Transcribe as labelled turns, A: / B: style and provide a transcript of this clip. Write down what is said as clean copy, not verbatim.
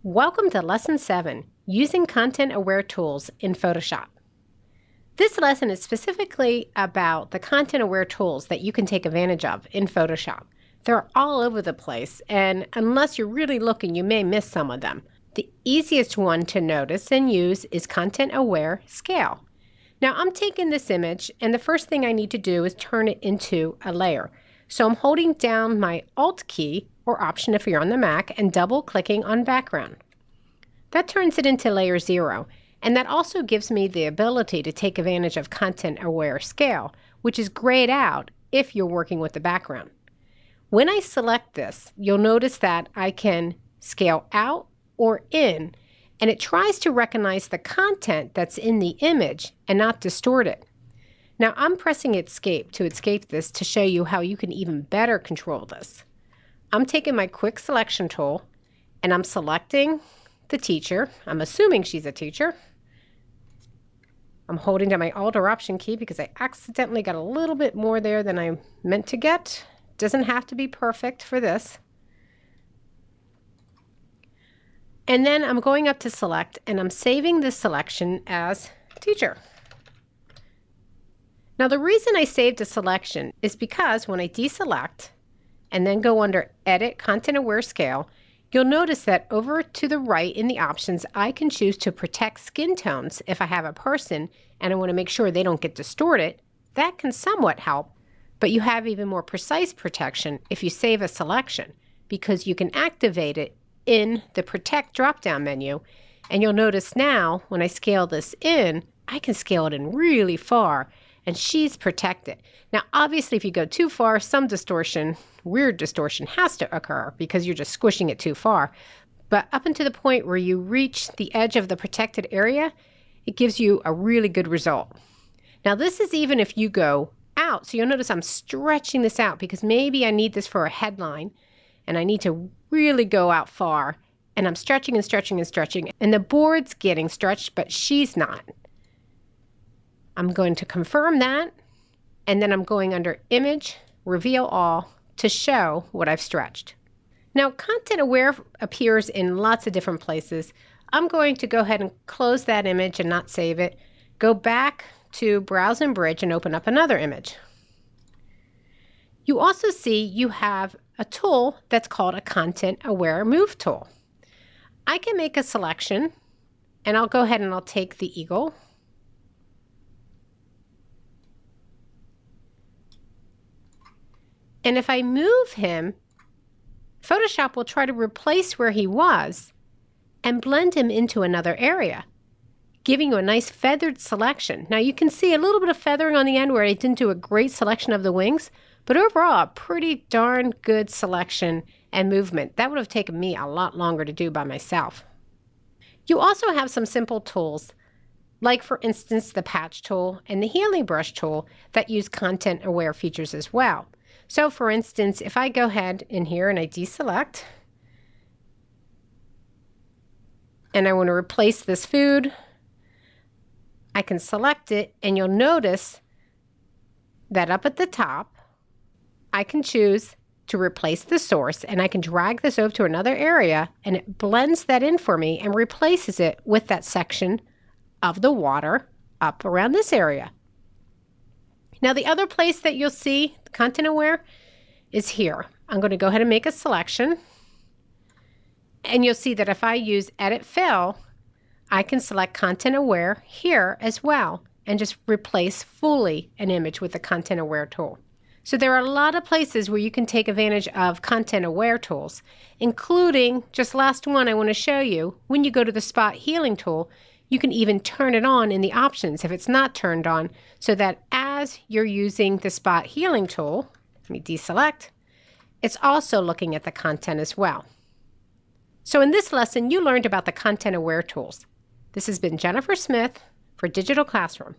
A: Welcome to Lesson 7, Using Content-Aware Tools in Photoshop. This lesson is specifically about the content-aware tools that you can take advantage of in Photoshop. They're all over the place, and unless you're really looking, you may miss some of them. The easiest one to notice and use is Content-Aware Scale. Now, I'm taking this image, and the first thing I need to do is turn it into a layer. So I'm holding down my Alt key, or Option if you're on the Mac, and double-clicking on Background. That turns it into layer 0, and that also gives me the ability to take advantage of Content-Aware Scale, which is grayed out if you're working with the background. When I select this, you'll notice that I can scale out or in, and it tries to recognize the content that's in the image and not distort it. Now I'm pressing Escape to escape this to show you how you can even better control this. I'm taking my quick selection tool and I'm selecting the teacher. I'm assuming she's a teacher. I'm holding down my Alt or Option key because I accidentally got a little bit more there than I meant to get. Doesn't have to be perfect for this. And then I'm going up to select and I'm saving this selection as teacher. Now the reason I saved a selection is because when I deselect and then go under Edit Content Aware Scale, you'll notice that over to the right in the options, I can choose to protect skin tones if I have a person and I want to make sure they don't get distorted. That can somewhat help, but you have even more precise protection if you save a selection because you can activate it in the Protect drop-down menu. And you'll notice now when I scale this in, I can scale it in really far and she's protected. Now, obviously, if you go too far, some distortion, weird distortion has to occur because you're just squishing it too far. But up until the point where you reach the edge of the protected area, it gives you a really good result. Now, this is even if you go out. So you'll notice I'm stretching this out because maybe I need this for a headline and I need to really go out far. And I'm stretching and stretching and stretching. And the board's getting stretched, but she's not. I'm going to confirm that, and then I'm going under Image, Reveal All to show what I've stretched. Now, Content Aware appears in lots of different places. I'm going to go ahead and close that image and not save it. Go back to Browse and Bridge and open up another image. You also see you have a tool that's called a Content Aware Move tool. I can make a selection, and I'll go ahead and I'll take the eagle. And if I move him, Photoshop will try to replace where he was and blend him into another area, giving you a nice feathered selection. Now you can see a little bit of feathering on the end where I didn't do a great selection of the wings, but overall a pretty darn good selection and movement. That would have taken me a lot longer to do by myself. You also have some simple tools, like for instance the patch tool and the healing brush tool that use content aware features as well. So for instance, if I go ahead in here and I deselect, and I want to replace this food, I can select it, and you'll notice that up at the top, I can choose to replace the source, and I can drag this over to another area, and it blends that in for me and replaces it with that section of the water up around this area. Now the other place that you'll see Content Aware is here. I'm going to go ahead and make a selection. And you'll see that if I use Edit Fill, I can select Content Aware here as well and just replace fully an image with the Content Aware tool. So there are a lot of places where you can take advantage of Content Aware tools, including, just last one I want to show you, when you go to the Spot Healing tool, you can even turn it on in the options if it's not turned on, so that as you're using the Spot Healing tool, let me deselect, it's also looking at the content as well. So in this lesson, you learned about the Content Aware tools. This has been Jennifer Smith for Digital Classroom.